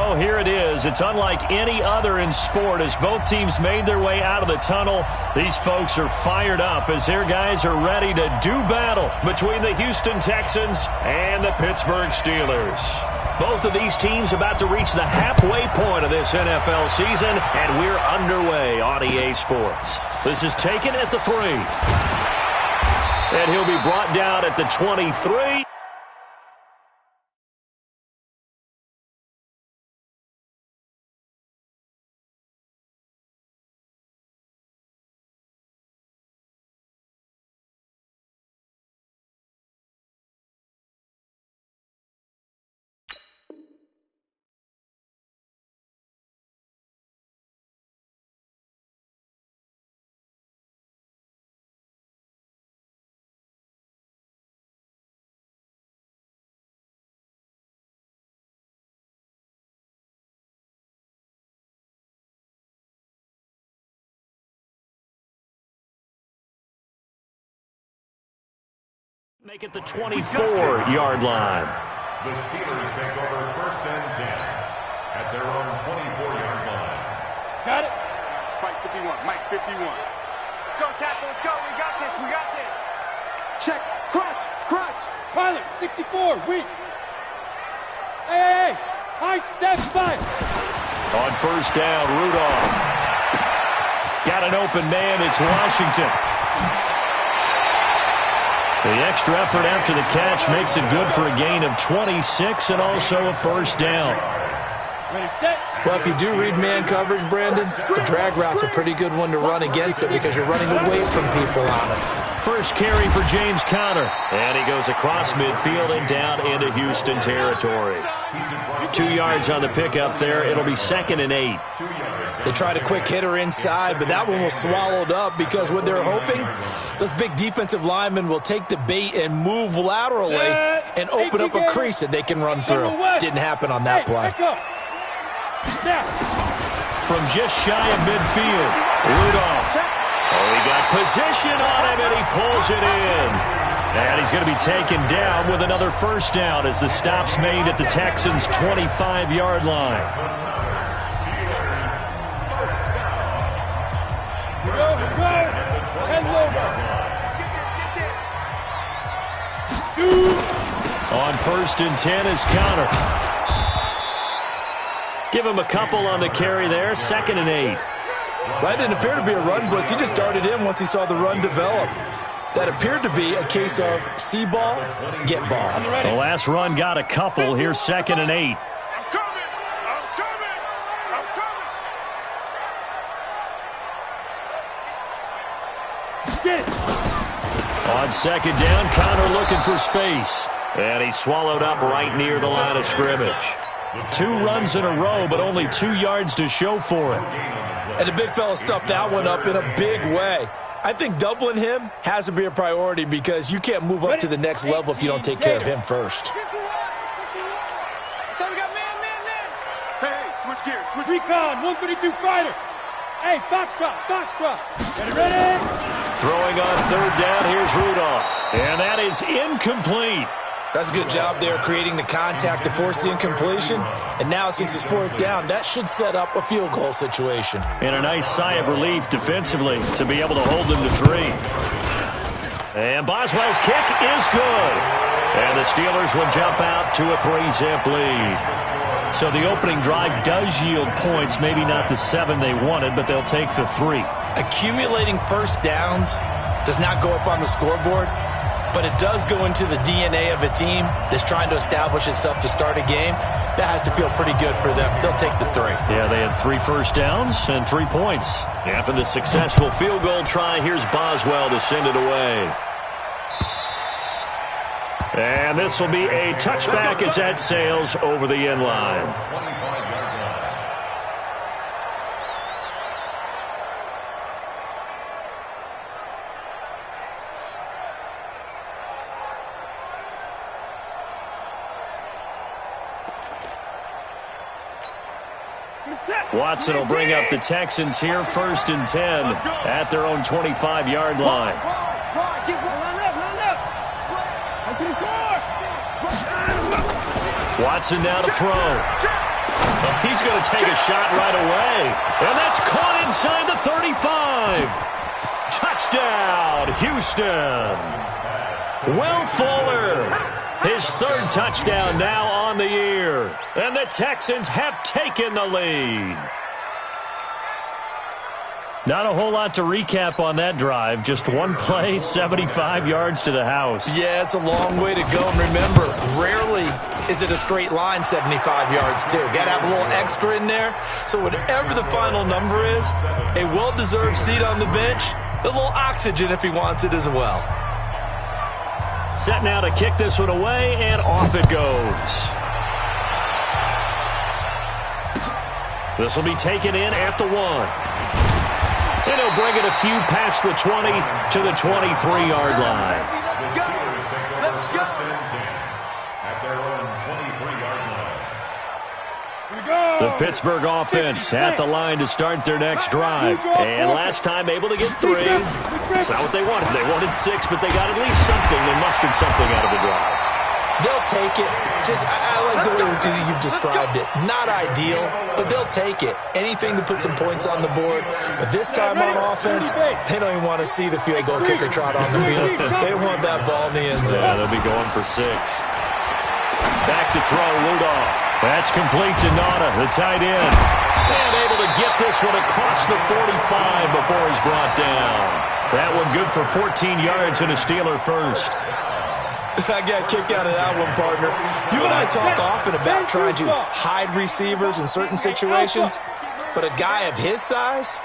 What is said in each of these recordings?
So here it is. It's unlike any other in sport as both teams made their way out of the tunnel. These folks are fired up as their guys are ready to do battle between the Houston Texans and the Pittsburgh Steelers. Both of these teams about to reach the halfway point of this NFL season, and we're underway on EA Sports. This is taken at the 3. And he'll be brought down at the 23. Make it the 24-yard line. The Steelers take over 1st and 10 at their own 24-yard line. Got it. Mike 51. Mike 51. Let's go, tackle. Let's go. We got this. We got this. Check. Crunch. Crunch. Pilot. 64. Weak. Hey. High 7-5. On 1st down, Rudolph. Got an open man. It's Washington. The extra effort after the catch makes it good for a gain of 26 and also a 1st down. Ready, set. Well, if you do read man coverage, Brandon, the drag route's a pretty good one to run against it because you're running away from people on it. First carry for James Conner. And he goes across midfield and down into Houston territory. 2 yards on the pickup there. It'll be 2nd and 8. They tried a quick hitter inside, but that one was swallowed up because what they're hoping, those big defensive linemen will take the bait and move laterally and open up a crease that they can run through. Didn't happen on that play. From just shy of midfield, Rudolph. Oh, he got position on him, and he pulls it in. And he's going to be taken down with another 1st down as the stop's made at the Texans' 25-yard line. On 1st and 10 is Conner. Give him a couple on the carry there. 2nd and 8. That didn't appear to be a run blitz. He just darted in once he saw the run develop. That appeared to be a case of see ball, get ball. The last run got a couple. Here's 2nd and 8. On 2nd down, Conner looking for space. And he's swallowed up right near the line of scrimmage. 2 runs in a row, but only 2 yards to show for it. And the big fella stuffed that one up in a big way. I think doubling him has to be a priority because you can't move up to the next level if you don't take care of him first. So we got man. Hey, switch gears. Recon, 132 fighter. Hey, Foxtrot. Ready? Throwing on 3rd down, here's Rudolph. And that is incomplete. That's a good job there creating the contact to force the incompletion. And now since it's 4th down, that should set up a field goal situation. And a nice sigh of relief defensively to be able to hold them to 3. And Boswell's kick is good. And the Steelers will jump out to a 3-zip lead. So the opening drive does yield points, maybe not the 7 they wanted, but they'll take the 3. Accumulating 1st downs does not go up on the scoreboard, but it does go into the DNA of a team that's trying to establish itself to start a game. That has to feel pretty good for them. They'll take the 3. Yeah, they had 3 first downs and 3 points. After the successful field goal try, here's Boswell to send it away. And this will be a touchback as that sails over the end line. Watson will bring up the Texans here, 1st and 10 at their own 25-yard line. Watson now to throw. He's going to take a shot right away. And that's caught inside the 35. Touchdown, Houston. Will Fuller, his third touchdown now on the year. And the Texans have taken the lead. Not a whole lot to recap on that drive. Just one play, 75 yards to the house. Yeah, it's a long way to go. And remember, rarely is it a straight line 75 yards, too. Got to have a little extra in there. So whatever the final number is, a well-deserved seat on the bench, a little oxygen if he wants it as well. Set now to kick this one away, and off it goes. This will be taken in at the 1. And he'll bring it a few past the 20 to the 23-yard line. The Pittsburgh offense at the line to start their next drive. And last time able to get 3. It's not what they wanted. They wanted 6, but they got at least something. They mustered something out of the drive. They'll take it. I like the way you've described it. Not ideal, but they'll take it. Anything to put some points on the board. But this time on offense, they don't even want to see the field goal kicker trot on the field. They want that ball in the end zone. Yeah, they'll be going for 6. Back to throw, Rudolph. That's complete to Nauta, the tight end. And able to get this one across the 45 before he's brought down. That one good for 14 yards and a Steeler first. I got a kick out of that one, partner. You and I talk often about trying to hide receivers in certain situations, but a guy of his size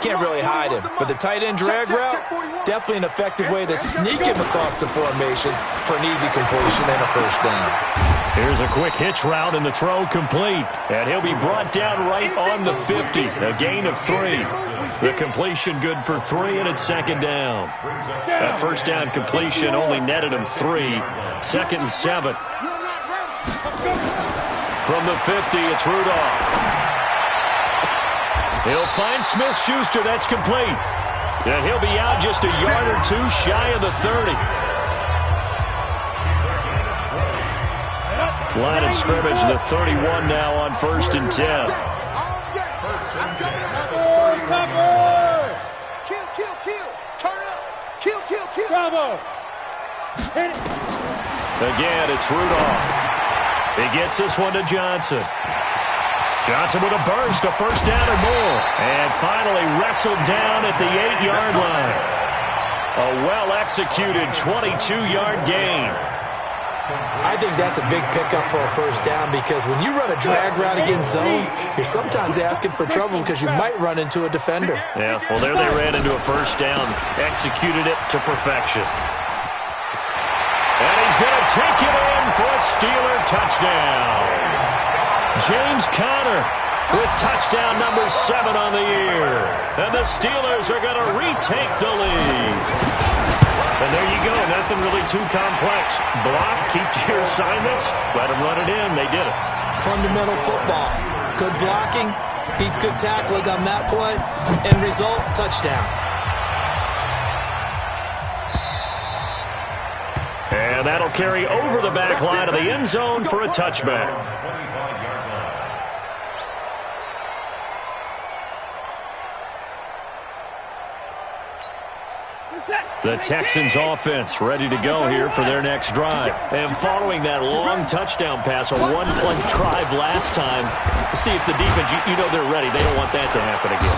can't really hide him. But the tight end drag route, definitely an effective way to sneak him across the formation for an easy completion and a first down. Here's a quick hitch route and the throw complete. And he'll be brought down right on the 50. A gain of 3. The completion good for 3, and it's second down. That first down completion only netted him 3. Second and 7. From the 50, it's Rudolph. He'll find Smith-Schuster. That's complete. And he'll be out just a yard or 2 shy of the 30. Line of scrimmage, the 31 now on 1st and 10. Again, it's Rudolph. He gets this one to Johnson. Johnson with a burst, a first down or more. And finally wrestled down at the 8-yard line. A well-executed 22-yard gain. I think that's a big pickup for a first down because when you run a drag route against zone, you're sometimes asking for trouble because you might run into a defender. Yeah, well, there they ran into a first down, executed it to perfection. And he's going to take it in for a Steeler touchdown. James Conner with touchdown number 7 on the year. And the Steelers are going to retake the lead. And there you go. Nothing really too complex. Block, keep to your assignments, let them run it in. They did it. Fundamental football. Good blocking, beats good tackling on that play. End result, touchdown. And that'll carry over the back line of the end zone for a touchback. The Texans offense ready to go here for their next drive. And following that long touchdown pass, a one-play drive last time, see if the defense, you know they're ready. They don't want that to happen again.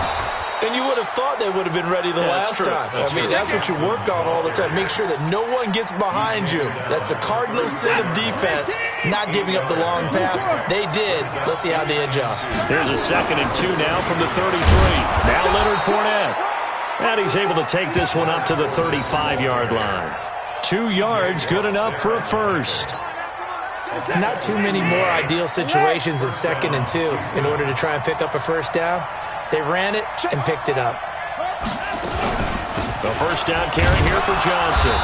And you would have thought they would have been ready the last time. That's what you work on all the time. Make sure that no one gets behind you. That's the cardinal sin of defense, not giving up the long pass. They did. Let's see how they adjust. Here's a 2nd and 2 now from the 33. Now Leonard Fournette. And he's able to take this one up to the 35-yard line. 2 yards, good enough for a first. Not too many more ideal situations in 2nd and 2 in order to try and pick up a first down. They ran it and picked it up. The first down carry here for Johnson.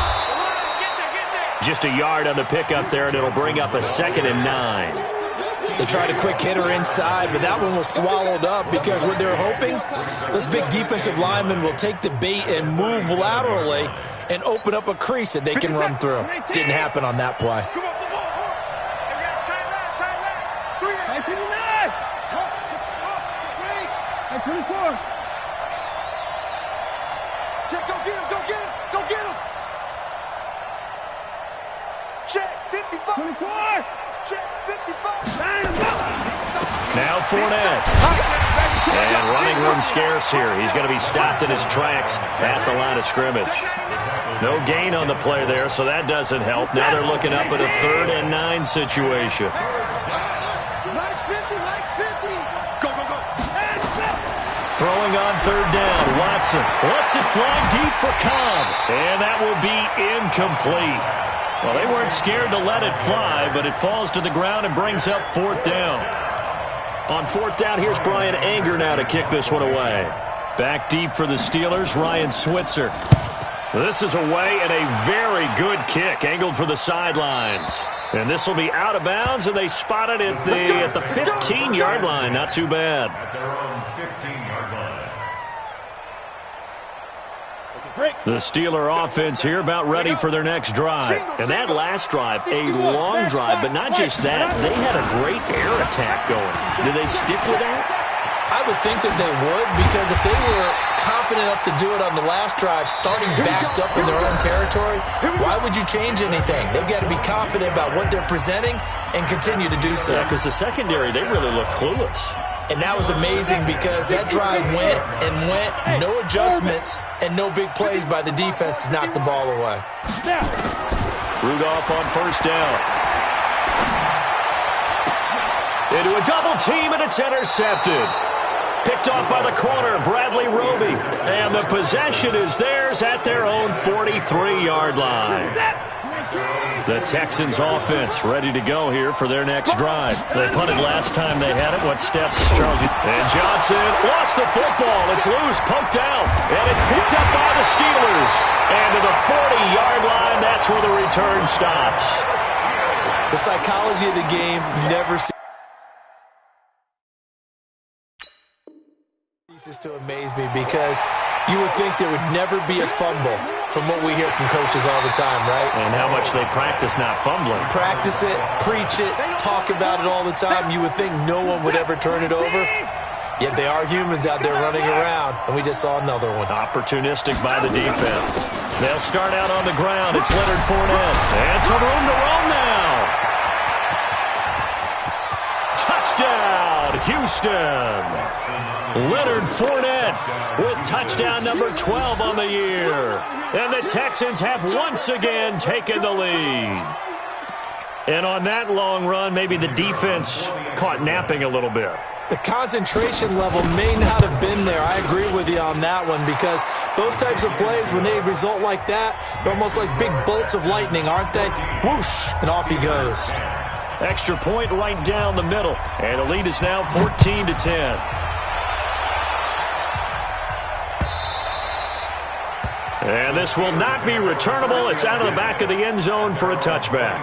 Just a yard on the pickup there, and it'll bring up a 2nd and 9. They tried a quick hitter inside, but that one was swallowed up because what they're hoping, those big defensive linemen will take the bait and move laterally and open up a crease that they can run through. Didn't happen on that play. 24. Check, go get him, go get him, go get him. Check, 55. 24. Check, 55. Now Fournette. And running room scarce here. He's going to be stopped in his tracks at the line of scrimmage. No gain on the play there, so that doesn't help. Now they're looking up at a 3rd and 9 situation. Likes 50, likes 50. Go, go, go. Throwing on 3rd down. Watson lets it fly deep for Cobb. And that will be incomplete. Well, they weren't scared to let it fly, but it falls to the ground and brings up 4th down. On 4th down, here's Brian Anger now to kick this one away. Back deep for the Steelers, Ryan Switzer. This is away and a very good kick, angled for the sidelines. And this will be out of bounds, and they spot it at the 15-yard line. Not too bad. At their own 15-yard line. The Steeler offense here about ready for their next drive. And that last drive, a long drive, but not just that. They had a great air attack going. Do they stick with that? I would think that they would, because if they were confident enough to do it on the last drive, starting backed up in their own territory, why would you change anything? They've got to be confident about what they're presenting and continue to do so. Yeah, because the secondary, they really look clueless. And that was amazing because that drive went and went, no adjustments, and no big plays by the defense to knock the ball away. Rudolph on 1st down. Into a double team, and it's intercepted. Picked off by the corner, Bradley Roby. And the possession is theirs at their own 43-yard line. The Texans offense ready to go here for their next drive. They punted last time they had it. What steps, Charles? And Johnson lost the football. It's loose, poked out, and it's picked up by the Steelers. And to the 40-yard line, that's where the return stops. The psychology of the game never ceases to amaze me, because you would think there would never be a fumble from what we hear from coaches all the time, right? And how much they practice not fumbling. Practice it, preach it, talk about it all the time. You would think no one would ever turn it over. Yet they are humans out there running around, and we just saw another one. Opportunistic by the defense. They'll start out on the ground. It's Leonard Fournette. And some room to roam now. Touchdown, Houston. Leonard Fournette with touchdown number 12 on the year. And the Texans have once again taken the lead. And on that long run, maybe the defense caught napping a little bit. The concentration level may not have been there. I agree with you on that one, because those types of plays, when they result like that, they're almost like big bolts of lightning, aren't they? Whoosh, and off he goes. Extra point right down the middle. And the lead is now 14-10. And this will not be returnable. It's out of the back of the end zone for a touchback.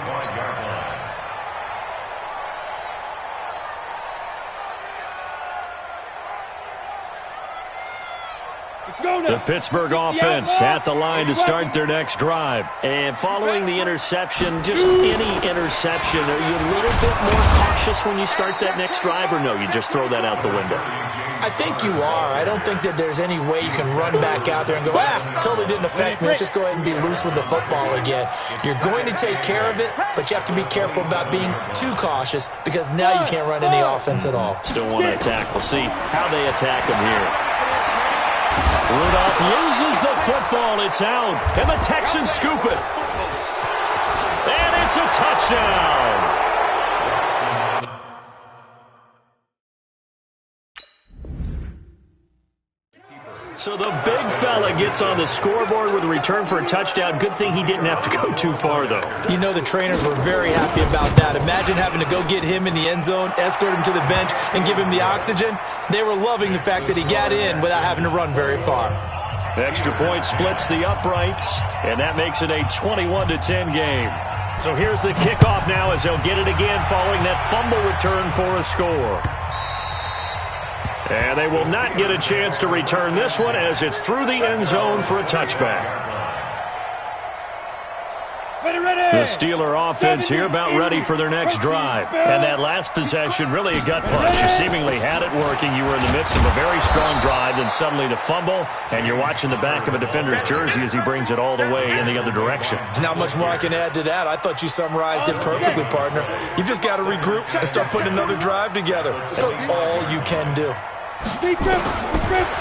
The Pittsburgh offense at the line to start their next drive. And following the interception, just any interception, are you a little bit more cautious when you start that next drive, or no, you just throw that out the window? I think you are. I don't think that there's any way you can run back out there and go, totally didn't affect me. Let's just go ahead and be loose with the football again. You're going to take care of it, but you have to be careful about being too cautious, because now you can't run any offense at all. Still want to attack. We'll see how they attack him here. Rudolph loses the football. It's out. And the Texans scoop it. And it's a touchdown. So the big fella gets on the scoreboard with a return for a touchdown. Good thing he didn't have to go too far, though. You know, the trainers were very happy about that. Imagine having to go get him in the end zone, escort him to the bench, and give him the oxygen. They were loving the fact that he got in without having to run very far. Extra point splits the uprights, and that makes it a 21-10 game. So here's the kickoff now, as they'll get it again following that fumble return for a score. And they will not get a chance to return this one, as it's through the end zone for a touchback. The Steeler offense here about ready for their next drive. And that last possession, really a gut punch. You seemingly had it working. You were in the midst of a very strong drive, then suddenly the fumble, and you're watching the back of a defender's jersey as he brings it all the way in the other direction. There's not much more I can add to that. I thought you summarized it perfectly, partner. You've just got to regroup and start putting another drive together. That's all you can do.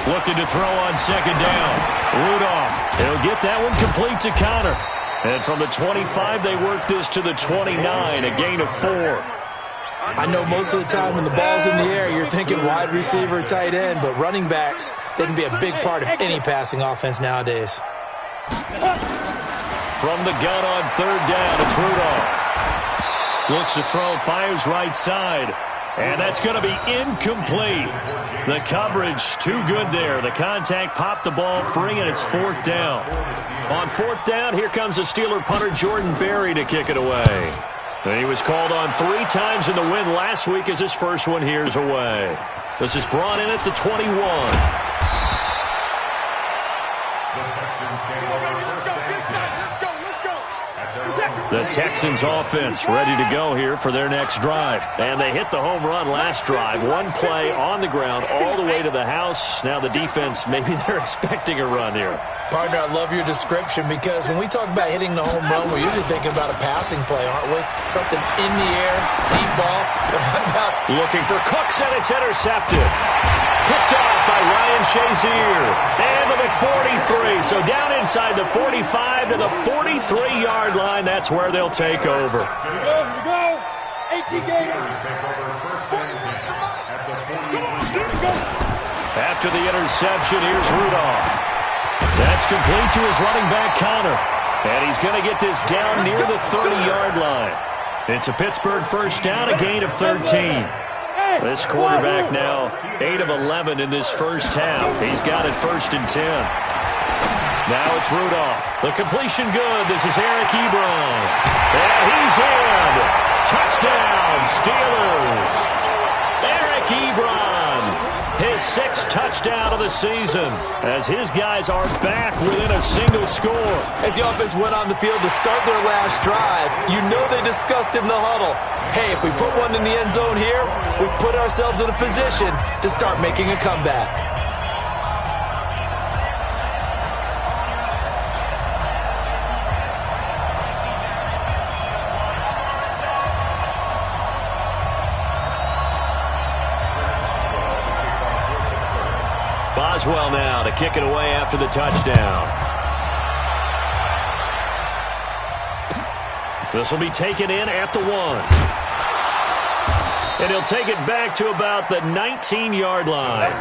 Looking to throw on second down. Rudolph, he'll get that one complete to Connor. And from the 25, they work this to the 29, a gain of 4. I know most of the time when the ball's in the air, you're thinking wide receiver, tight end, but running backs, they can be a big part of any passing offense nowadays. From the gun on third down, it's Rudolph. Looks to throw, fires right side. And that's going to be incomplete. The coverage too good there. The contact popped the ball free, and it's fourth down. On fourth down, here comes the Steeler punter Jordan Berry to kick it away. And he was called on 3 times in the win last week as his first one here's away. This is brought in at the 21. The Texans offense ready to go here for their next drive. And they hit the home run last drive. One play on the ground all the way to the house. Now the defense, maybe they're expecting a run here. Partner, I love your description because when we talk about hitting the home run, we're usually thinking about a passing play, aren't we? Something in the air, deep ball. But how about looking for Cooks, and it's intercepted. Picked off by Ryan Shazier. And to the 43. So down inside the 45 to the 43-yard line. That's where they'll take over. Here we go. 18 Gators. After the interception, here's Rudolph. That's complete to his running back, Connor. And he's going to get this down near the 30-yard line. It's a Pittsburgh first down, a gain of 13. This quarterback now 8 of 11 in this first half. He's got it first and 10. Now it's Rudolph. The completion good. This is Eric Ebron. And he's in. Touchdown, Steelers. Eric Ebron. His 6th touchdown of the season as his guys are back within a single score. As the offense went on the field to start their last drive, you know they discussed in the huddle, hey, if we put one in the end zone here, we've put ourselves in a position to start making a comeback. Boswell now to kick it away after the touchdown. This will be taken in at the 1. And he'll take it back to about the 19-yard line.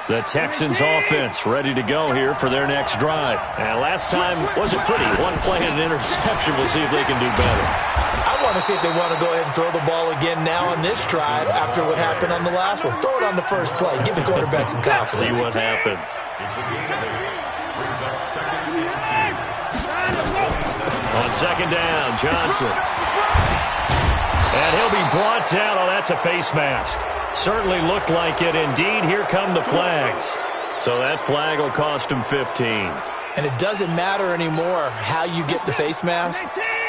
The Texans offense ready to go here for their next drive. And last time wasn't pretty. One play and an interception. We'll see if they can do better. I want to see if they want to go ahead and throw the ball again now on this drive after what happened on the last one. Throw it on the first play. Give the quarterback some confidence. See what happens. On second down, Johnson. And he'll be brought down. Oh, that's a face mask. Certainly looked like it. Indeed, here come the flags. So that flag will cost him 15. And it doesn't matter anymore how you get the face mask.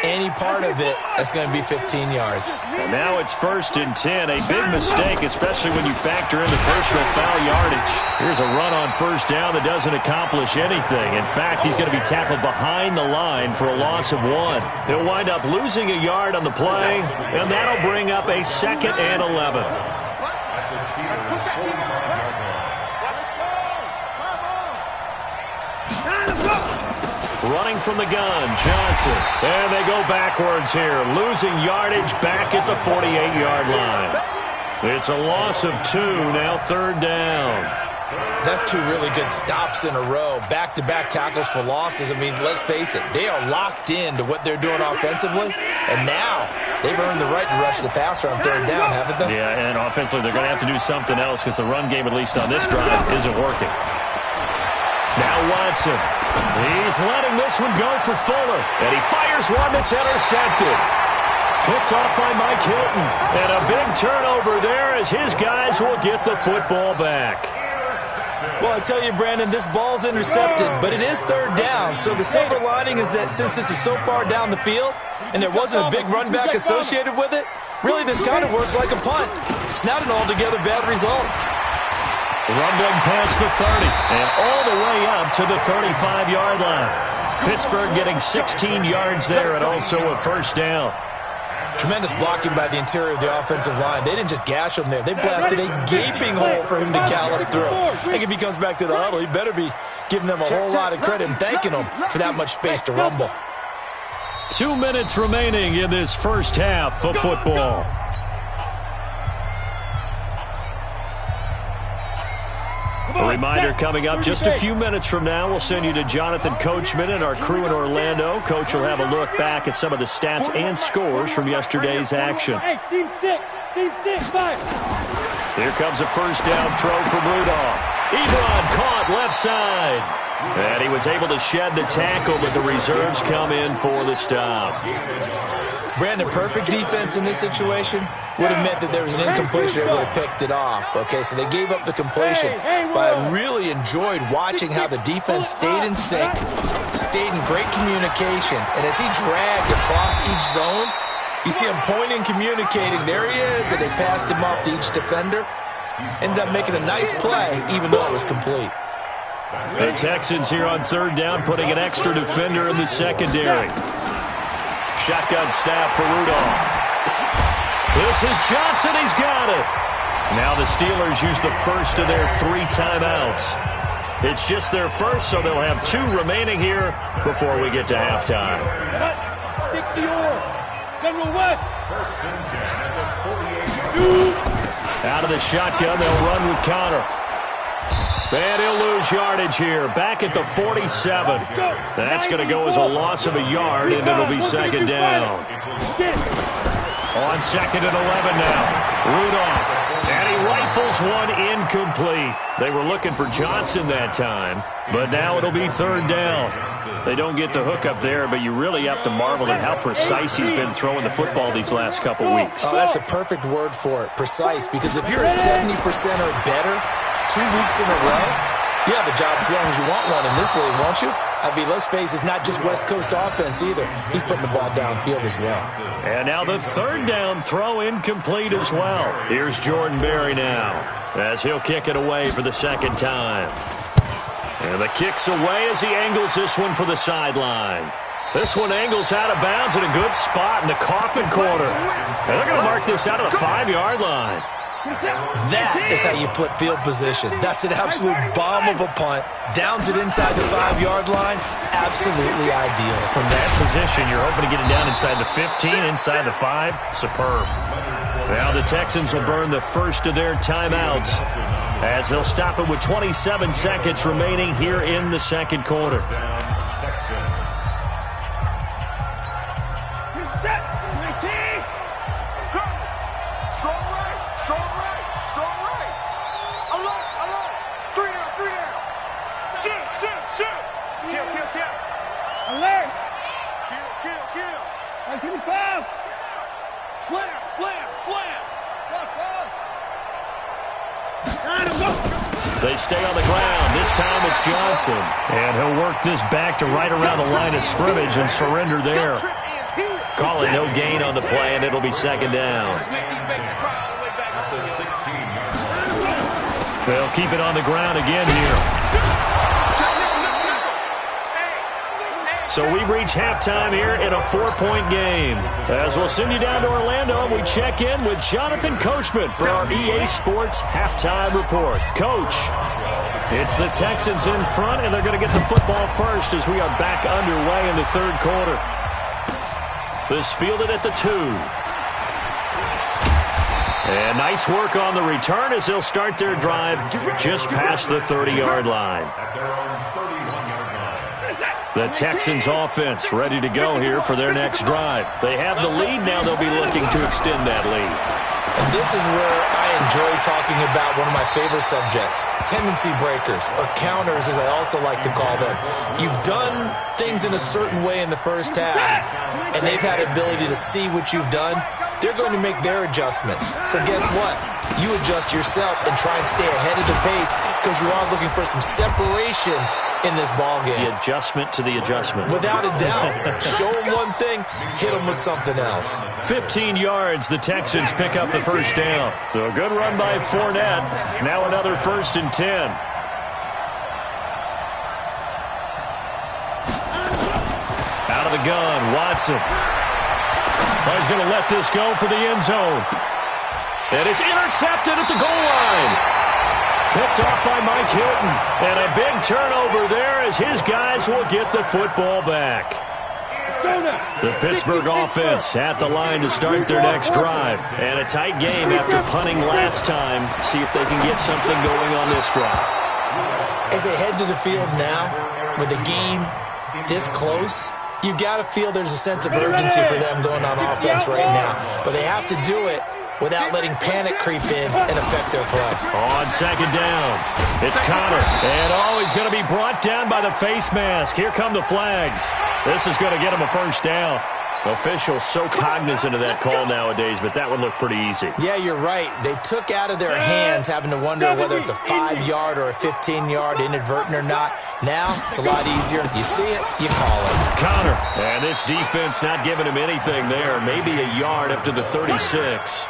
Any part of it, that's going to be 15 yards. And now it's first and 10. A big mistake, especially when you factor in the personal foul yardage. Here's a run on first down that doesn't accomplish anything. In fact, he's going to be tackled behind the line for a loss of 1. He'll wind up losing a yard on the play, and that'll bring up a 2nd and 11. Running from the gun, Johnson. And they go backwards here, losing yardage back at the 48-yard line. It's a loss of 2, now 3rd down. That's 2 really good stops in a row. Back-to-back tackles for losses. I mean, let's face it, they are locked in to what they're doing offensively. And now they've earned the right to rush the passer on 3rd down, haven't they? Yeah, and offensively they're going to have to do something else because the run game, at least on this drive, isn't working. Now Watson. He's letting this one go for Fuller. And he fires one that's intercepted. Picked off by Mike Hilton. And a big turnover there as his guys will get the football back. Well, I tell you, Brandon, this ball's intercepted, but it is third down. So the silver lining is that since this is so far down the field and there wasn't a big run back associated with it, really this kind of works like a punt. It's not an altogether bad result. Rumbling past the 30 and all the way up to the 35-yard line. Pittsburgh getting 16 yards there and also a first down. Tremendous blocking by the interior of the offensive line. They didn't just gash him there. They blasted a gaping hole for him to gallop through. I think if he comes back to the huddle, he better be giving them a whole lot of credit and thanking them for that much space to rumble. 2 minutes remaining in this first half of football. A reminder coming up just a few minutes from now. We'll send you to Jonathan Coachman and our crew in Orlando. Coach will have a look back at some of the stats and scores from yesterday's action. Hey, team six, five. Here comes a first down throw from Rudolph. Ebron caught left side. And he was able to shed the tackle, but the reserves come in for the stop. Brandon, perfect defense in this situation would have meant that there was an incompletion that would have picked it off. Okay, so they gave up the completion. But I really enjoyed watching how the defense stayed in sync, stayed in great communication. And as he dragged across each zone, you see him pointing, communicating. There he is, and they passed him off to each defender. Ended up making a nice play, even though it was complete. The Texans here on third down, putting an extra defender in the secondary. Shotgun snap for Rudolph. This is Johnson. He's got it. Now the Steelers use the first of their 3 timeouts. It's just their first, so they'll have 2 remaining here before we get to halftime. 60 Central West. First and 10 at the 48. Out of the shotgun, they'll run with Connor. And he'll lose yardage here, back at the 47. That's going to go as a loss of a yard, and it'll be second down. On second and 11 now, Rudolph. And he rifles one incomplete. They were looking for Johnson that time, but now it'll be third down. They don't get the hook up there, but you really have to marvel at how precise he's been throwing the football these last couple weeks. Oh, that's a perfect word for it, precise, because if you're at 70% or better 2 weeks in a row, you have a job as long as you want one in this league, won't you? I mean, let's face it, it's not just West Coast offense either. He's putting the ball downfield as well. And now the third down throw incomplete as well. Here's Jordan Berry now, as he'll kick it away for the second time. And the kick's away as he angles this one for the sideline. This one angles out of bounds in a good spot in the coffin corner. And they're going to mark this out of the 5-yard line. That is how you flip field position. That's an absolute bomb of a punt. Downs it inside the 5-yard line. Absolutely ideal. From that position, you're hoping to get it down inside the 15, inside the 5. Superb. Now the Texans will burn the first of their timeouts as they'll stop it with 27 seconds remaining here in the second quarter. They stay on the ground. This time it's Johnson. And he'll work this back to right around the line of scrimmage and surrender there. Call it no gain on the play, and it'll be second down. They'll keep it on the ground again here. So we've reached halftime here in a 4-point game. As we'll send you down to Orlando, and we check in with Jonathan Coachman for our EA Sports Halftime Report. Coach, it's the Texans in front, and they're going to get the football first as we are back underway in the third quarter. This fielded at the 2. And nice work on the return as they'll start their drive just past the 30-yard line. The Texans offense ready to go here for their next drive. They have the lead now. They'll be looking to extend that lead. And this is where I enjoy talking about one of my favorite subjects, tendency breakers, or counters as I also like to call them. You've done things in a certain way in the first half, and they've had ability to see what you've done. They're going to make their adjustments. So guess what? you adjust yourself and try and stay ahead of the pace because you are looking for some separation in this ball game. The adjustment to the adjustment. Without a doubt. Show them one thing, hit them with something else. 15 yards, the Texans pick up the first down. So a good run by Fournette. Now another 1st and 10. Out of the gun, Watson. Oh, he's going to let this go for the end zone. And it's intercepted at the goal line. Picked off by Mike Hilton. And a big turnover there as his guys will get the football back. The Pittsburgh offense at the line to start their next drive. And a tight game after punting last time. See if they can get something going on this drive. As they head to the field now, with the game this close, you've got to feel there's a sense of urgency for them going on offense right now. But they have to do it without letting panic creep in and affect their play. On second down, it's Connor. And, he's going to be brought down by the face mask. Here come the flags. This is going to get him a first down. Officials so cognizant of that call nowadays, but that would look pretty easy. Yeah, you're right. They took out of their hands having to wonder whether it's a 5-yard or a 15-yard inadvertent or not. Now, it's a lot easier. You see it, you call it. Connor, and this defense not giving him anything there. Maybe a yard up to the 36.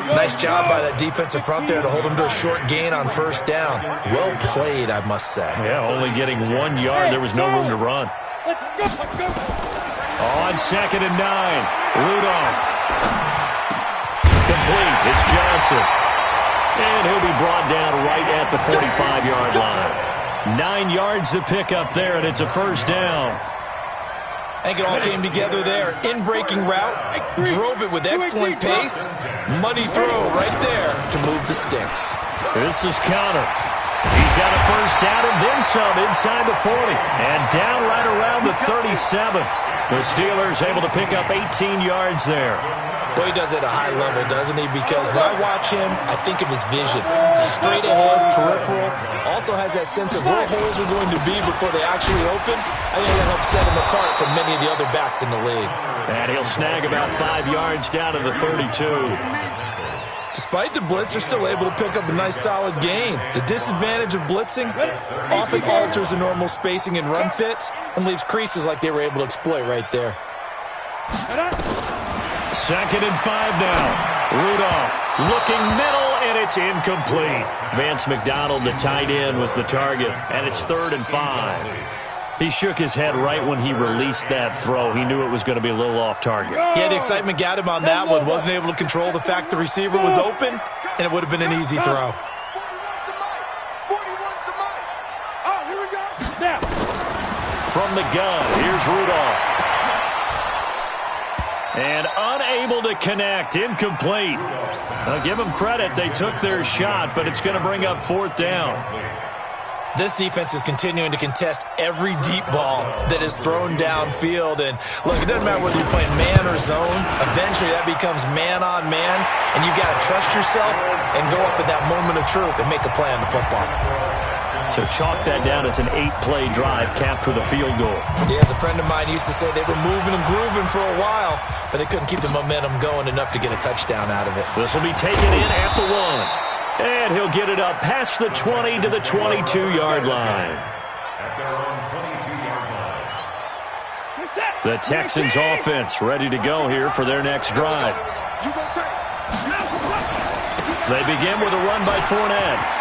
Nice job by that defensive front there to hold him to a short gain on first down. Well played, I must say. Yeah, only getting 1 yard. There was no room to run. On second and 9, Rudolph. Complete. It's Johnson. And he'll be brought down right at the 45-yard line. 9 yards to pick up there, and it's a first down. I think it all came together there. In-breaking route, drove it with excellent pace. Money throw right there to move the sticks. This is Connor. He's got a first down and then some inside the 40. And down right around the 37. The Steelers able to pick up 18 yards there. Boy, he does it at a high level, doesn't he? Because when I watch him, I think of his vision. Straight ahead, peripheral. Also has that sense of where holes are going to be before they actually open. I think that helps set him apart from many of the other backs in the league. And he'll snag about 5 yards down to the 32. Despite the blitz, they're still able to pick up a nice solid gain. The disadvantage of blitzing often alters the normal spacing and run fits and leaves creases like they were able to exploit right there. Second and 5 now. Rudolph looking middle, and it's incomplete. Vance McDonald, the tight end, was the target, and it's 3rd and 5. He shook his head right when he released that throw. He knew it was going to be a little off target. Yeah, the excitement got him on that one. Wasn't able to control the fact the receiver was open, and it would have been an easy throw. From the gun, here's Rudolph. And unable to connect, incomplete. I'll give them credit. They took their shot, but it's going to bring up 4th down. This defense is continuing to contest every deep ball that is thrown downfield. And look, it doesn't matter whether you're playing man or zone. Eventually, that becomes man on man. And you've got to trust yourself and go up at that moment of truth and make a play on the football. So chalk that down as an 8-play drive capped with a field goal. Yeah, as a friend of mine used to say, they were moving and grooving for a while, but they couldn't keep the momentum going enough to get a touchdown out of it. This will be taken in at the 1. And he'll get it up past the 20 to the 22-yard line. The Texans offense ready to go here for their next drive. They begin with a run by Fournette.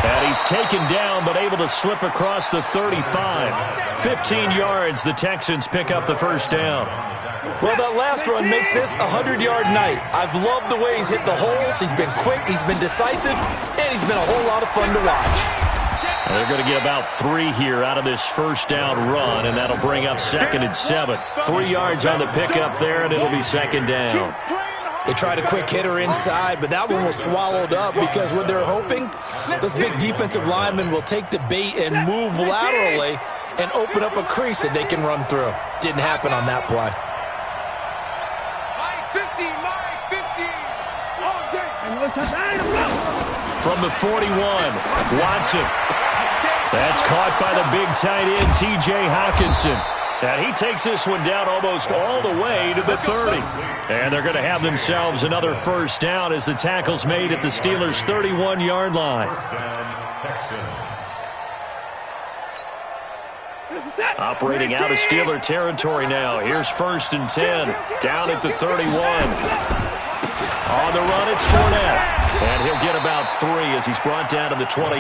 And he's taken down but able to slip across the 35. 15 yards, the Texans pick up the first down. Well, that last run makes this a 100-yard night. I've loved the way he's hit the holes. He's been quick, he's been decisive, and he's been a whole lot of fun to watch. They're going to get about 3 here out of this first down run, and that'll bring up 2nd and 7. 3 yards on the pickup there, and it'll be 2nd down. They tried a quick hitter inside, but that one was swallowed up because what they're hoping, those big defensive linemen will take the bait and move laterally and open up a crease that they can run through. Didn't happen on that play. From the 41, Watson. That's caught by the big tight end, T.J. Hawkinson. And he takes this one down almost all the way to the 30. And they're going to have themselves another first down as the tackle's made at the Steelers' 31-yard line. First down, Texans. Operating out of Steeler territory now. Here's 1st and 10. Down at the 31. On the run, it's Fournette. And he'll get about 3 as he's brought down to the 28.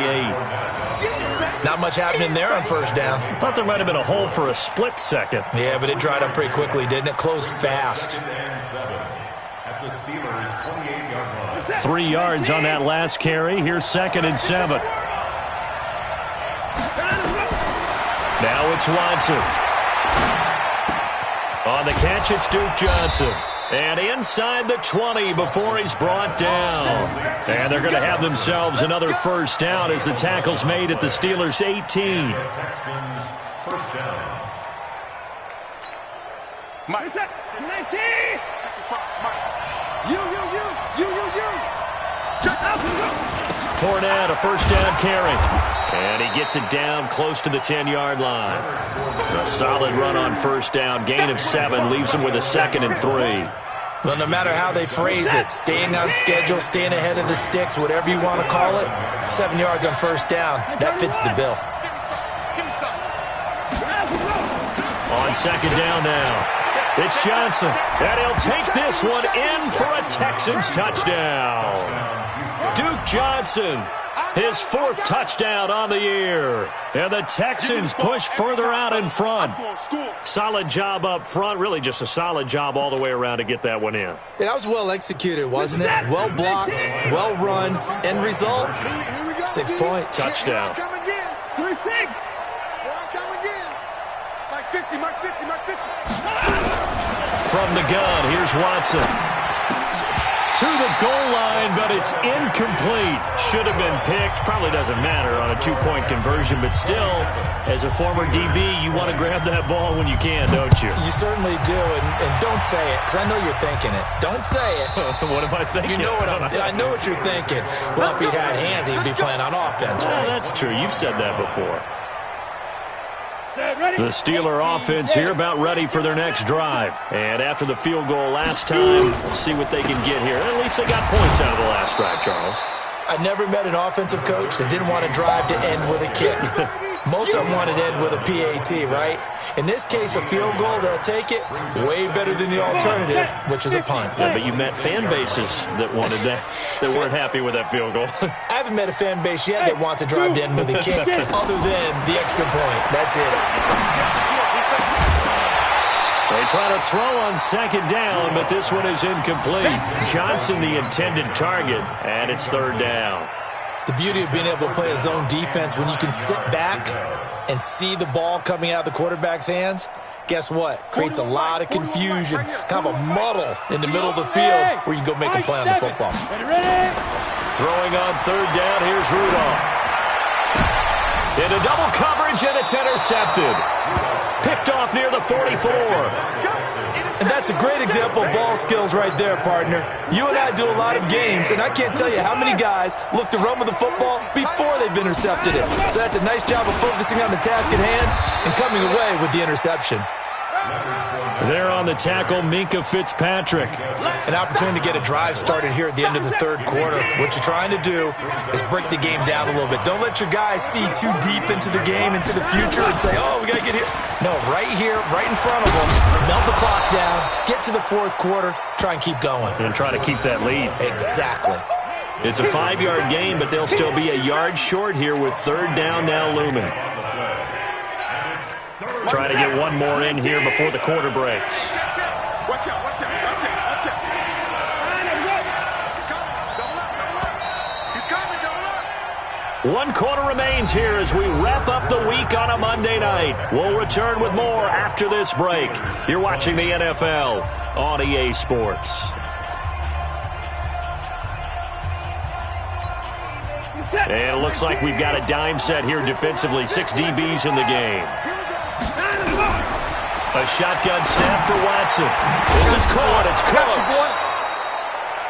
Not much happening there on first down. I thought there might have been a hole for a split second. Yeah, but it dried up pretty quickly, didn't it? Closed fast. At the Steelers' 28-yard line. 3 yards on that last carry. Here's 2nd and 7. Now it's Watson. On the catch, it's Duke Johnson. And inside the 20 before he's brought down. And they're going to have themselves another first down as the tackle's made at the Steelers' 18. Texans, first down. Mike, 19. Fournette, a first down carry. And he gets it down close to the 10-yard line. A solid run on first down. Gain of 7 leaves him with a 2nd and 3. Well, no matter how they phrase it, staying on schedule, staying ahead of the sticks, whatever you want to call it, 7 yards on first down, that fits the bill. On 2nd down now, it's Johnson. And he'll take this one in for a Texans touchdown. Duke Johnson, his 4th touchdown on the year. And the Texans push further out in front. Solid job up front. Really just a solid job all the way around to get that one in. That was well executed, wasn't it? Well blocked, well run. End result, 6 points. Touchdown. Come again. 3-6. Come again. Max 50, Max 50, Max 50. From the gun, here's Watson. To the goal line, but it's incomplete. Should have been picked. Probably doesn't matter on a 2-point conversion, but still, as a former DB, you want to grab that ball when you can, don't you? You certainly do, and don't say it, because I know you're thinking it. Don't say it. What am I thinking? You know what I know what you're thinking. Well, if he'd had hands, he'd be playing on offense, right? Well, that's true. You've said that before. The Steeler offense here about ready for their next drive. And after the field goal last time, see what they can get here. At least they got points out of the last drive, Charles. I never met an offensive coach that didn't want to drive to end with a kick. Most of them wanted to end with a PAT, right? In this case, a field goal, they'll take it. Way better than the alternative, which is a punt. Yeah, but you met fan bases that wanted that, that weren't happy with that field goal. I haven't met a fan base yet that wants to drive to end with a kick other than the extra point. That's it. They try to throw on 2nd down, but this one is incomplete. Johnson the intended target, and it's 3rd down. The beauty of being able to play a zone defense when you can sit back and see the ball coming out of the quarterback's hands, guess what? Creates a lot of confusion, kind of a muddle in the middle of the field where you can go make a play on the football. Throwing on 3rd down, here's Rudolph. Into double coverage, and it's intercepted. Picked off near the 44. And that's a great example of ball skills right there, partner. You and I do a lot of games, and I can't tell you how many guys look to run with the football before they've intercepted it. So that's a nice job of focusing on the task at hand and coming away with the interception. There on the tackle, Minkah Fitzpatrick. An opportunity to get a drive started here at the end of the 3rd quarter. What you're trying to do is break the game down a little bit. Don't let your guys see too deep into the game, into the future, and say, oh, we got to get here. No, right here, right in front of them, melt the clock down, get to the 4th quarter, try and keep going. And try to keep that lead. Exactly. It's a 5-yard gain, but they'll still be a yard short here with 3rd down now looming. Try to get one more in here before the quarter breaks. Watch out, watch out, watch out, watch out. He's coming, double up. He's coming, double up. 1 quarter remains here as we wrap up the week on a Monday night. We'll return with more after this break. You're watching the NFL on EA Sports. And it looks like we've got a dime set here defensively. 6 DBs in the game. A shotgun snap for Watson. This is caught. It's Cooks.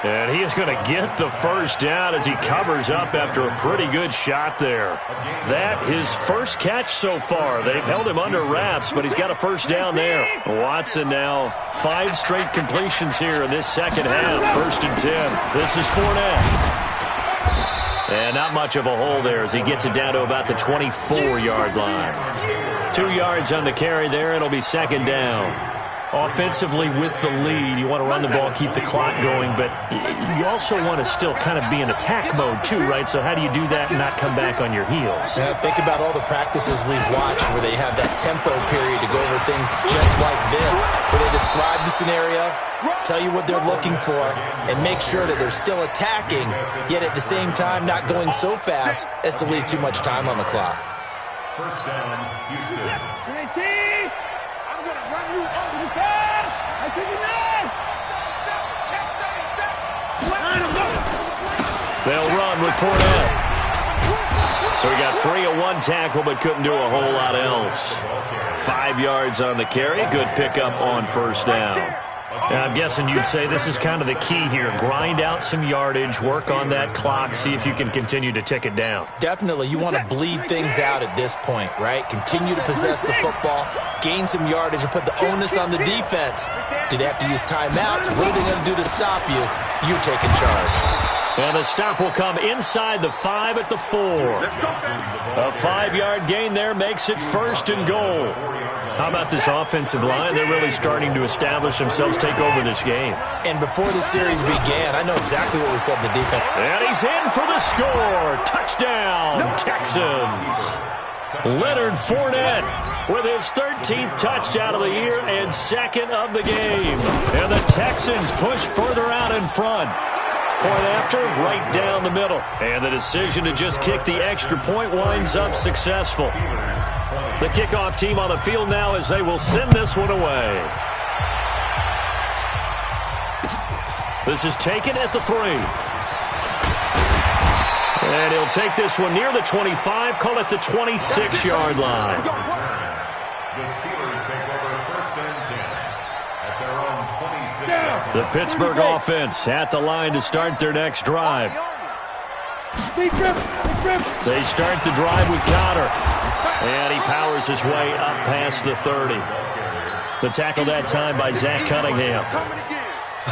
And he is going to get the first down as he covers up after a pretty good shot there. That his first catch so far. They've held him under wraps, but he's got a first down there. Watson now 5 straight completions here in this second half. 1st and 10. This is Fournette. And not much of a hole there as he gets it down to about the 24-yard line. 2 yards on the carry there. It'll be 2nd down. Offensively with the lead, you want to run the ball, keep the clock going, but you also want to still kind of be in attack mode too, right? So how do you do that and not come back on your heels? Yeah, think about all the practices we've watched where they have that tempo period to go over things just like this, where they describe the scenario, tell you what they're looking for, and make sure that they're still attacking, yet at the same time not going so fast as to leave too much time on the clock. First down, Houston. I'm going to run you over the field. I think you know. They'll run with Fournette. So he got free of 1 tackle but couldn't do a whole lot else. 5 yards on the carry. Good pickup on 1st down. I'm guessing you'd say this is kind of the key here. Grind out some yardage, work on that clock, see if you can continue to tick it down. Definitely. You want to bleed things out at this point, right? Continue to possess the football, gain some yardage, and put the onus on the defense. Do they have to use timeouts? What are they going to do to stop you? You taking charge. And the stop will come inside the 5 at the 4. A 5-yard gain there makes it 1st and goal. How about this offensive line? They're really starting to establish themselves, take over this game. And before the series began, I know exactly what we said in the defense. And he's in for the score. Touchdown, Texans. Leonard Fournette with his 13th touchdown of the year and 2nd of the game. And the Texans push further out in front. Point after, right down the middle. And the decision to just kick the extra point winds up successful. The kickoff team on the field now as they will send this one away. This is taken at the 3. And he'll take this one near the 25, call it the 26-yard line. The Steelers take over 1st and 10 at their own 26. The Pittsburgh offense at the line to start their next drive. They start the drive with Connor. And he powers his way up past the 30. The tackle that time by Zach Cunningham.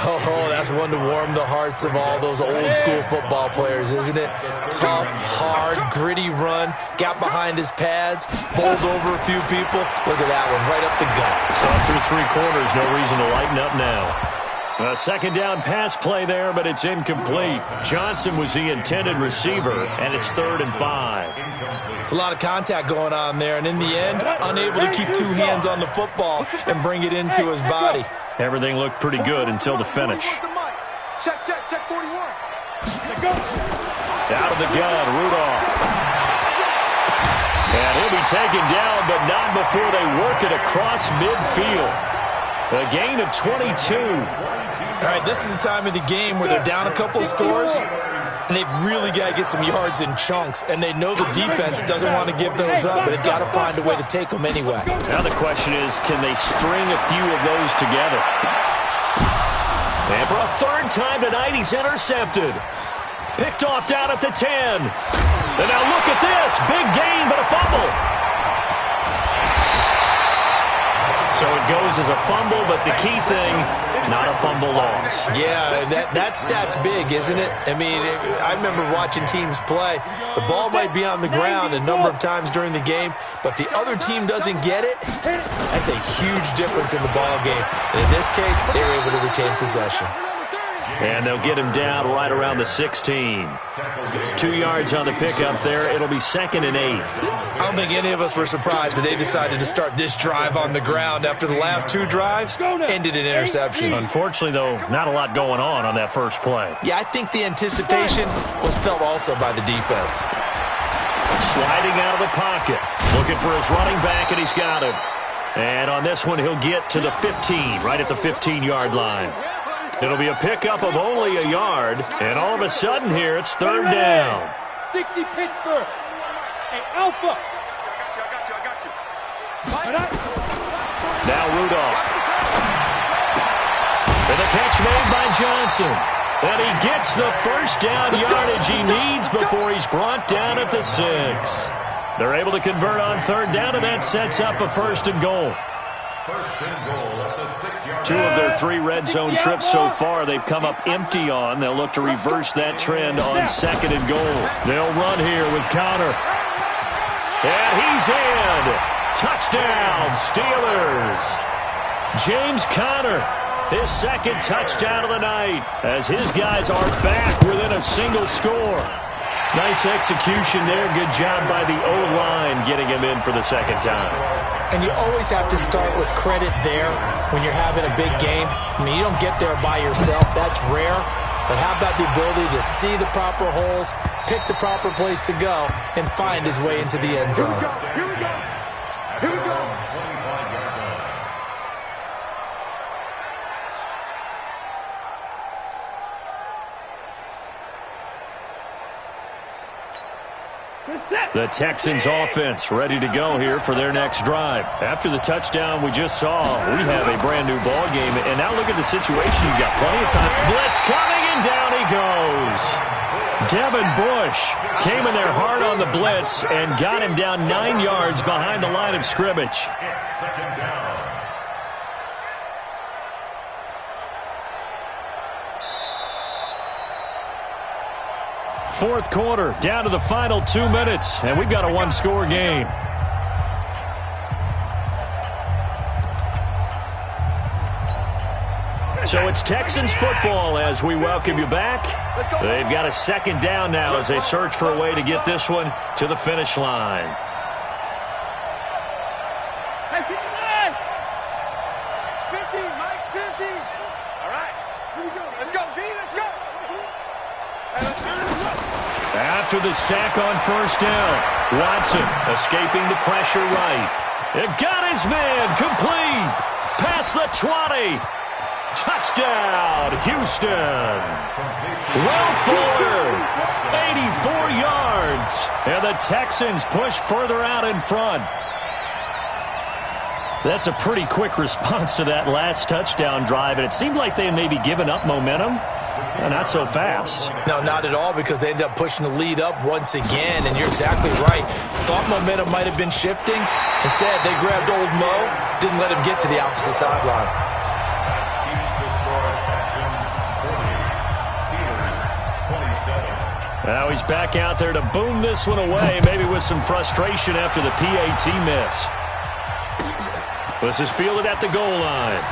Oh, that's one to warm the hearts of all those old-school football players, isn't it? Tough, hard, gritty run, got behind his pads, bowled over a few people. Look at that one, right up the gut. Saw through 3 quarters, no reason to lighten up now. A 2nd down pass play there, but it's incomplete. Johnson was the intended receiver, and it's 3rd and 5. It's a lot of contact going on there, and in the end, unable to keep 2 hands on the football and bring it into his body. Everything looked pretty good until the finish. Check 41. Out of the gun, Rudolph. And he'll be taken down, but not before they work it across midfield. A gain of 22. All right, this is the time of the game where they're down a couple of scores, and they've really got to get some yards in chunks, and they know the defense doesn't want to give those up, but they've got to find a way to take them anyway. Now the question is, can they string a few of those together? And for a 3rd time tonight, he's intercepted. Picked off down at the 10. And now look at this. Big gain, but a fumble. So it goes as a fumble, but the key thing, not a fumble loss. Yeah, that stat's big, isn't it? I mean, I remember watching teams play. The ball might be on the ground a number of times during the game, but if the other team doesn't get it, that's a huge difference in the ball game. And in this case, they were able to retain possession. And they'll get him down right around the 16. 2 yards on the pickup there. It'll be 2nd and 8. I don't think any of us were surprised that they decided to start this drive on the ground after the last 2 drives ended in interceptions. Unfortunately, though, not a lot going on that first play. Yeah, I think the anticipation was felt also by the defense. Sliding out of the pocket. Looking for his running back, and he's got him. And on this one, he'll get to the 15, right at the 15-yard line. It'll be a pickup of only a yard, and all of a sudden here, it's 3rd down. 60 Pittsburgh. Hey, Alpha. I got you. Now Rudolph. And the catch made by Johnson. And he gets the first down yardage he needs before he's brought down at the 6. They're able to convert on third down, and that sets up a 1st and goal. First and goal at the 6-yard line. 2 of their 3 red zone trips so far they've come up empty on. They'll look to reverse that trend on 2nd and goal. They'll run here with Connor. And he's in. Touchdown, Steelers. James Conner, his 2nd touchdown of the night, as his guys are back within a single score. Nice execution there. Good job by the O-line getting him in for the 2nd time. And you always have to start with credit there when you're having a big game. I mean, you don't get there by yourself. That's rare. But how about the ability to see the proper holes, pick the proper place to go, and find his way into the end zone? Here we go. Here we go. The Texans offense ready to go here for their next drive. After the touchdown we just saw, we have a brand new ball game. And now look at the situation. You've got plenty of time. Blitz coming, and down he goes. Devin Bush came in there hard on the blitz and got him down 9 yards behind the line of scrimmage. It's 2nd down. Fourth quarter, down to the final 2 minutes, and we've got a 1-score game. So it's Texans football as we welcome you back. They've got a 2nd down now as they search for a way to get this one to the finish line. Hey, 59! Mike's 50, Mike's 50. All right, here we go. Let's go, D, let's go. Hey, let's turn it up. After the sack on 1st down, Watson escaping the pressure right. It got his man complete. Past the 20. Touchdown, Houston. Will Fuller, 84 yards. And the Texans push further out in front. That's a pretty quick response to that last touchdown drive, and it seemed like they had maybe given up momentum. Not so fast. No, not at all, because they ended up pushing the lead up once again, and you're exactly right. Thought momentum might have been shifting. Instead, they grabbed old Mo, didn't let him get to the opposite sideline. Now he's back out there to boom this one away, maybe with some frustration after the PAT miss. This is fielded at the goal line.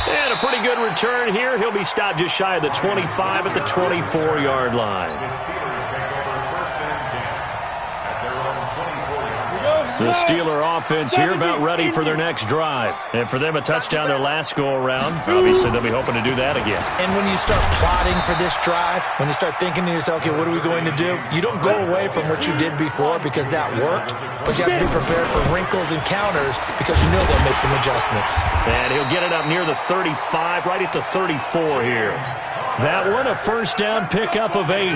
And a pretty good return here. He'll be stopped just shy of the 25 at the 24-yard line. The Steelers take over 1st and 10 at their own 24-yard line. The Steeler offense here about ready for their next drive. And for them, a touchdown their last go-around. Obviously, they'll be hoping to do that again. And when you start plotting for this drive, when you start thinking to yourself, okay, what are we going to do? You don't go away from what you did before because that worked, but you have to be prepared for wrinkles and counters because you know they'll make some adjustments. And he'll get it up near the 35, right at the 34 here. That one, a 1st down pickup of 8.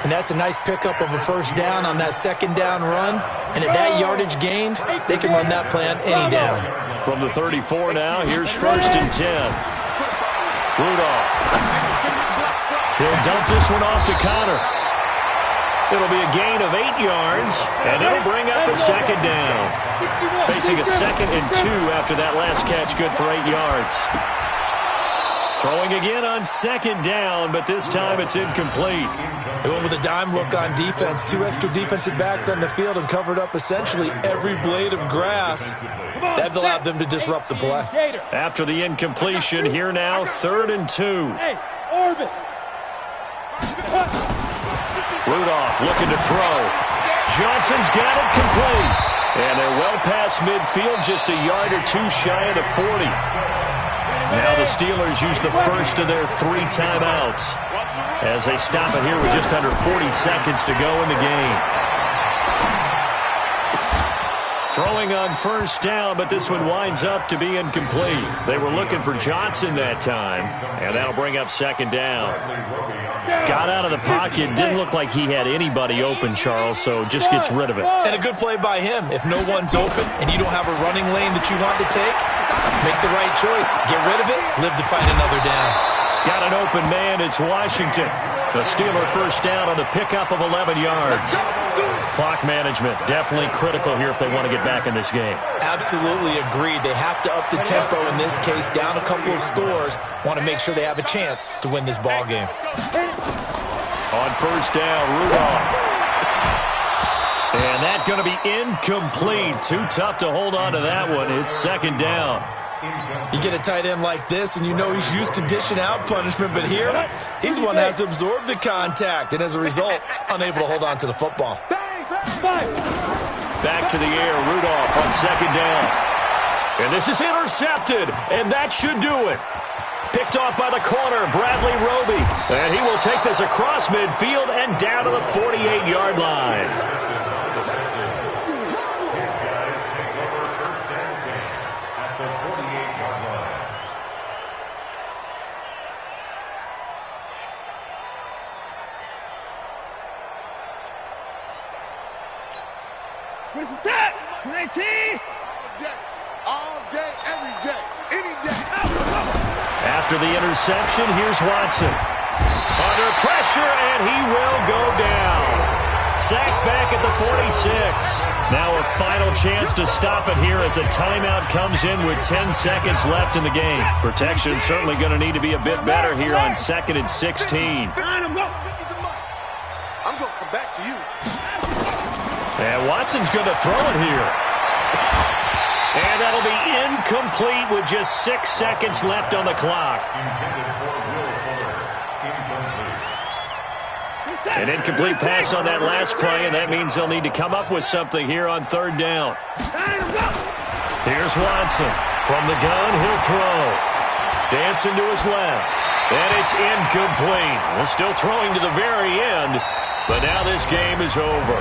And that's a nice pickup of a 1st down on that 2nd down run. And at that yardage gained, they can run that play on any down. From the 34 now, here's 1st and 10. Rudolph. He'll dump this one off to Connor. It'll be a gain of 8 yards, and it'll bring up a 2nd down. Facing a 2nd and 2 after that last catch, good for 8 yards. Throwing again on 2nd down, but this time it's incomplete. They went with a dime look on defense. 2 extra defensive backs on the field and covered up essentially every blade of grass. That allowed them to disrupt the play. After the incompletion, here now, 3rd and 2. Hey, Orbit. Rudolph looking to throw. Johnson's got it complete. And they're well past midfield, just a yard or 2 shy of the 40. Now the Steelers use the first of their 3 timeouts as they stop it here with just under 40 seconds to go in the game. Throwing on 1st down, but this one winds up to be incomplete. They were looking for Johnson that time, and that'll bring up 2nd down. Got out of the pocket, didn't look like he had anybody open, Charles, so just gets rid of it. And a good play by him. If no one's open and you don't have a running lane that you want to take, make the right choice. Get rid of it, live to fight another down. Got an open man. It's Washington. The Steeler first down on the pickup of 11 yards. Clock management definitely critical here if they want to get back in this game. Absolutely agreed. They have to up the tempo in this case, down a couple of scores. Want to make sure they have a chance to win this ball game. On first down, Rudolph. And that's going to be incomplete. Too tough to hold on to that one. It's second down. You get a tight end like this, and you know he's used to dishing out punishment, but here, he's the one that has to absorb the contact, and as a result, unable to hold on to the football. Back to the air, Rudolph on second down. And this is intercepted, and that should do it. Picked off by the corner, Bradley Roby. And he will take this across midfield and down to the 48-yard line. What's that? 19? All day, every day, any day. After the interception, here's Watson. Under pressure, and he will go down. Sacked back at the 46. Now a final chance to stop it here as a timeout comes in with 10 seconds left in the game. Protection certainly going to need to be a bit better here on 2nd and 16. I'm going to come back to you. And Watson's going to throw it here. And that'll be incomplete with just 6 seconds left on the clock. An incomplete pass on that last play, and that means they'll need to come up with something here on third down. Here's Watson. From the gun, he'll throw. Dancing to his left. And it's incomplete. Well, still throwing to the very end, but now this game is over.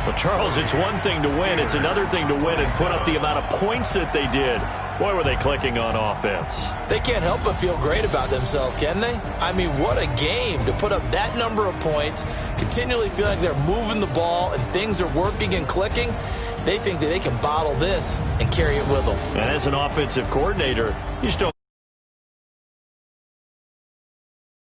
Well, Charles, it's one thing to win. It's another thing to win and put up the amount of points that they did. Boy, were they clicking on offense. They can't help but feel great about themselves, can they? I mean, what a game to put up that number of points, continually feel like they're moving the ball and things are working and clicking. They think that they can bottle this and carry it with them. And as an offensive coordinator, you just don't